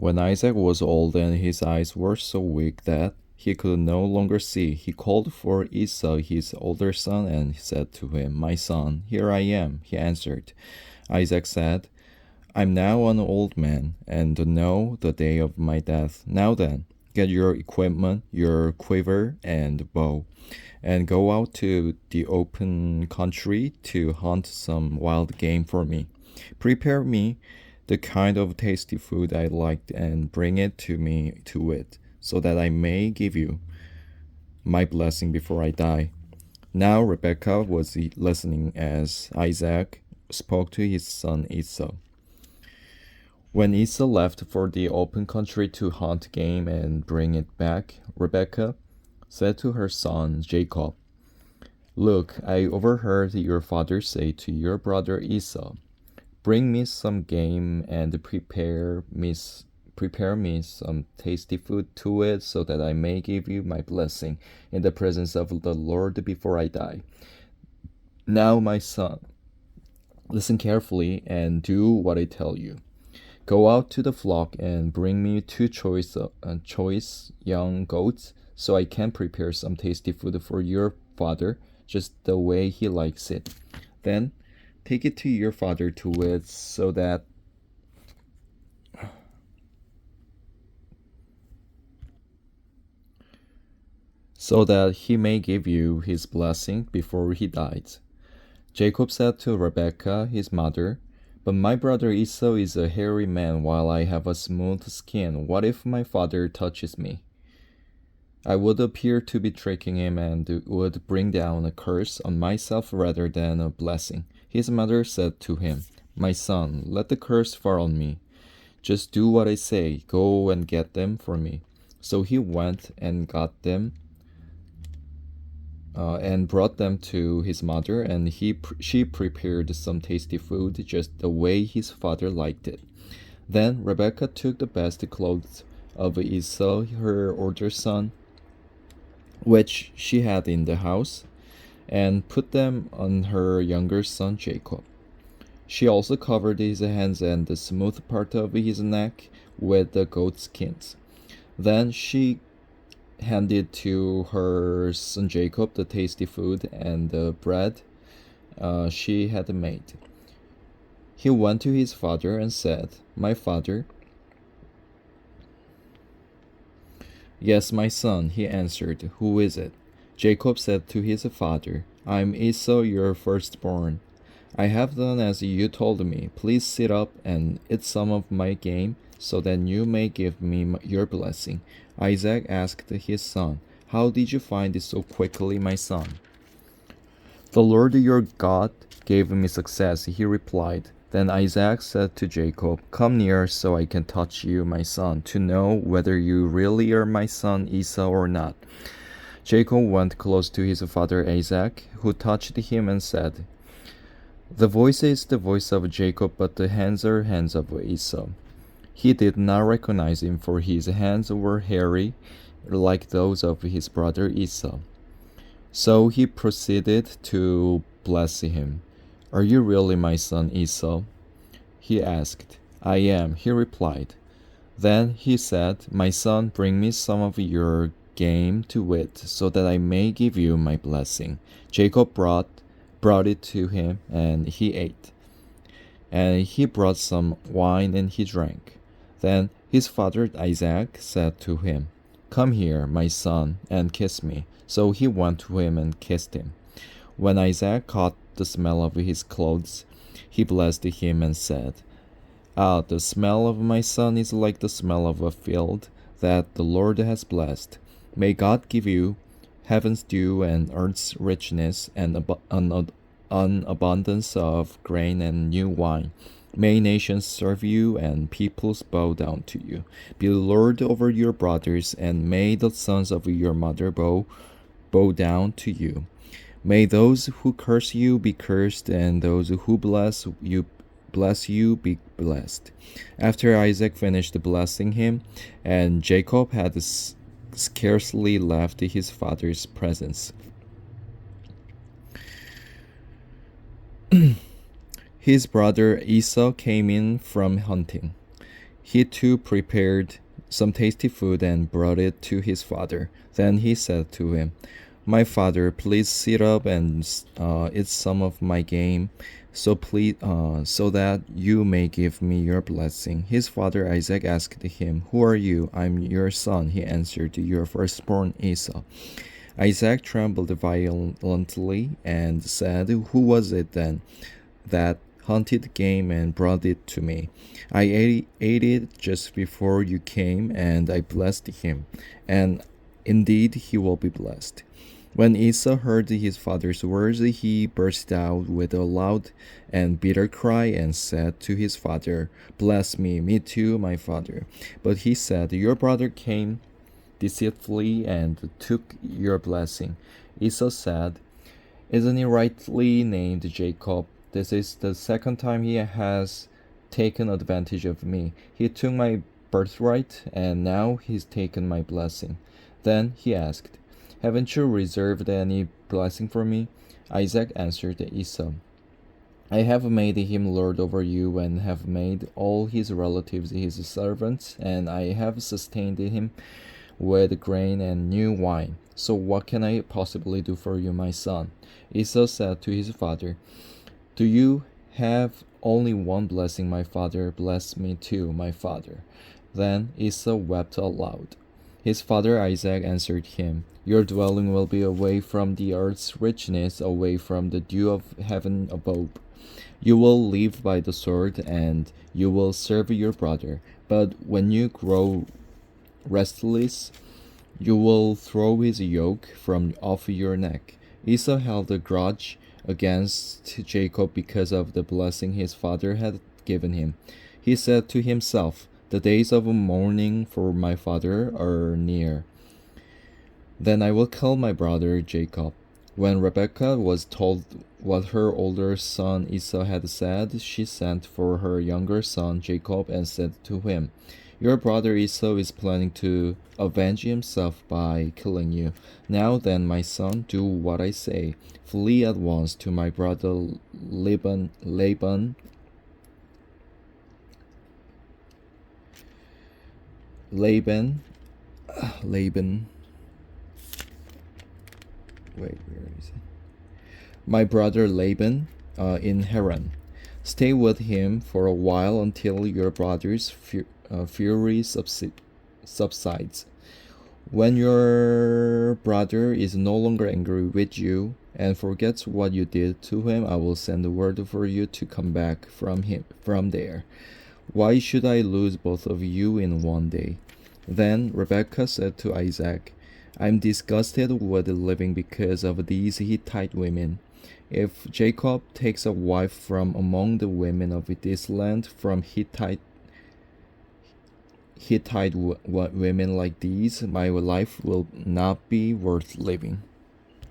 When Isaac was old and his eyes were so weak that he could no longer see, he called for Esau, his older son, and said to him, "My son, here I am." He answered. Isaac said, "I'm now an old man, and know the day of my death. Now then, get your equipment, your quiver and bow, and go out to the open country to hunt some wild game for me. Prepare me the kind of tasty food I like and bring it to me to eat, so that I may give you my blessing before I die." Now Rebekah was listening as Isaac spoke to his son Esau. When Esau left for the open country to hunt game and bring it back, Rebekah said to her son Jacob, "Look, I overheard your father say to your brother Esau, 'Bring me some game and prepare me some tasty food to eat, so that I may give you my blessing in the presence of the Lord before I die.' Now, my son, listen carefully and do what I tell you. Go out to the flock and bring me two choice young goats, so I can prepare some tasty food for your father, just the way he likes it. Then take it to your father to eat, so that he may give you his blessing before he dies." Jacob said to Rebekah, his mother, "But my brother Esau is a hairy man, while I have a smooth skin. What if my father touches me? I would appear to be tricking him and would bring down a curse on myself rather than a blessing." His mother said to him, "My son, let the curse fall on me. Just do what I say. Go and get them for me." So he went and got them and brought them to his mother, and she prepared some tasty food just the way his father liked it. Then Rebekah took the best clothes of Esau, her older son, which she had in the house, and put them on her younger son Jacob. She also covered his hands and the smooth part of his neck with the goat skins. Then she handed to her son Jacob the tasty food and the bread she had made. He went to his father and said, "My father." "Yes, my son," he answered. "Who is it?" Jacob said to his father, "I'm Esau, your firstborn. I have done as you told me. Please sit up and eat some of my game, so that you may give me your blessing." Isaac asked his son, "How did you find it so quickly, my son?" "The Lord your God gave me success," he replied. Then Isaac said to Jacob, "Come near so I can touch you, my son, to know whether you really are my son Esau or not." Jacob went close to his father Isaac, who touched him and said, "The voice is the voice of Jacob, but the hands are hands of Esau." He did not recognize him, for his hands were hairy, like those of his brother Esau. So he proceeded to bless him. "Are you really my son Esau?" he asked. "I am," he replied. Then he said, "My son, bring me some of your game to eat, so that I may give you my blessing." Jacob brought it to him, and he ate. And he brought some wine, and he drank. Then his father Isaac said to him, "Come here, my son, and kiss me." So he went to him and kissed him. When Isaac caught the smell of his clothes, he blessed him and said, "Ah, the smell of my son is like the smell of a field that the Lord has blessed. May God give you heaven's dew and earth's richness and an abundance of grain and new wine. May nations serve you and peoples bow down to you. Be lord over your brothers, and may the sons of your mother bow down to you. May those who curse you be cursed, and those who bless you be blessed." After Isaac finished blessing him, and Jacob had scarcely left his father's presence, his brother Esau came in from hunting. He too prepared some tasty food and brought it to his father. Then he said to him, "My father, please sit up and eat some of my game, so that you may give me your blessing." His father Isaac asked him, "Who are you?" "I'm your son," he answered, "your firstborn Esau." Isaac trembled violently and said, "Who was it then that hunted game and brought it to me? I ate it just before you came, and I blessed him, and indeed he will be blessed." When Esau heard his father's words, he burst out with a loud and bitter cry and said to his father, "Bless me, me too, my father." But he said, "Your brother came deceitfully and took your blessing." Esau said, "Isn't he rightly named Jacob? This is the second time he has taken advantage of me. He took my birthright, and now he's taken my blessing." Then he asked, "Haven't you reserved any blessing for me?" Isaac answered Esau, "I have made him lord over you, and have made all his relatives his servants, and I have sustained him with grain and new wine. So what can I possibly do for you, my son?" Esau said to his father, "Do you have only one blessing, my father? Bless me too, my father." Then Esau wept aloud. His father Isaac answered him, "Your dwelling will be away from the earth's richness, away from the dew of heaven above. You will live by the sword, and you will serve your brother. But when you grow restless, you will throw his yoke from off your neck." Esau held a grudge against Jacob because of the blessing his father had given him. He said to himself, "The days of mourning for my father are near. Then I will kill my brother Jacob." When Rebekah was told what her older son Esau had said, she sent for her younger son Jacob and said to him, "Your brother Esau is planning to avenge himself by killing you. Now then, my son, do what I say. Flee at once to my brother Laban, Laban, Laban. Wait, where is it? My brother Laban, in Haran. Stay with him for a while until your brother's fury subsides. When your brother is no longer angry with you and forgets what you did to him, I will send word for you to come back from there. Why should I lose both of you in one day?" Then Rebekah said to Isaac, "I'm disgusted with living because of these Hittite women. If Jacob takes a wife from among the women of this land, from Hittite women like these, my life will not be worth living."